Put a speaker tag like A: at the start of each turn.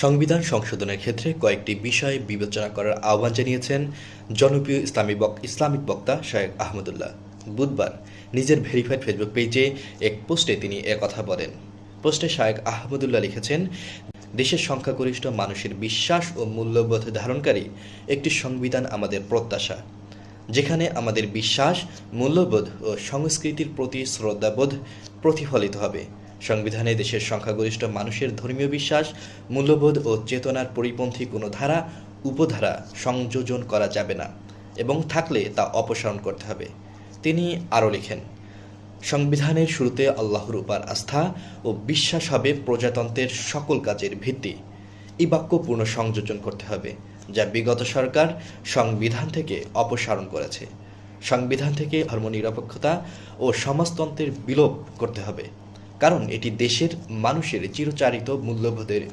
A: সংবিধান সংশোধনের ক্ষেত্রে কয়েকটি বিষয় বিবেচনা করার আহ্বান জানিয়েছেন জনপ্রিয় ইসলামিক বক্তা শায়েখ আহমদুল্লাহ। বুধবার নিজের ভেরিফাইড ফেসবুক পেজে এক পোস্টে তিনি একথা বলেন। পোস্টে শায়েখ আহমদুল্লাহ লিখেছেন, দেশের সংখ্যাগরিষ্ঠ মানুষের বিশ্বাস ও মূল্যবোধ ধারণকারী একটি সংবিধান আমাদের প্রত্যাশা, যেখানে আমাদের বিশ্বাস, মূল্যবোধ ও সংস্কৃতির প্রতি শ্রদ্ধাবোধ প্রতিফলিত হবে। সংবিধানে দেশের সংখ্যাগরিষ্ঠ মানুষের ধর্মীয় বিশ্বাস, মূল্যবোধ ও চেতনার পরিপন্থী কোনো ধারা, উপধারা সংযোজন করা যাবে না এবং থাকলে তা অপসারণ করতে হবে। তিনি আরও লিখেন, সংবিধানের শুরুতে আল্লাহর উপর আস্থা ও বিশ্বাস হবে প্রজাতন্ত্রের সকল কাজের ভিত্তি। এই বাক্য পূর্ণ সংযোজন করতে হবে, যা বিগত সরকার সংবিধান থেকে অপসারণ করেছে। সংবিধান থেকে ধর্মনিরপেক্ষতা ও সমাজতন্ত্রের বিলোপ করতে হবে, কারণ এটি দেশের মানুষের চিরচারিত মূল্যবোধের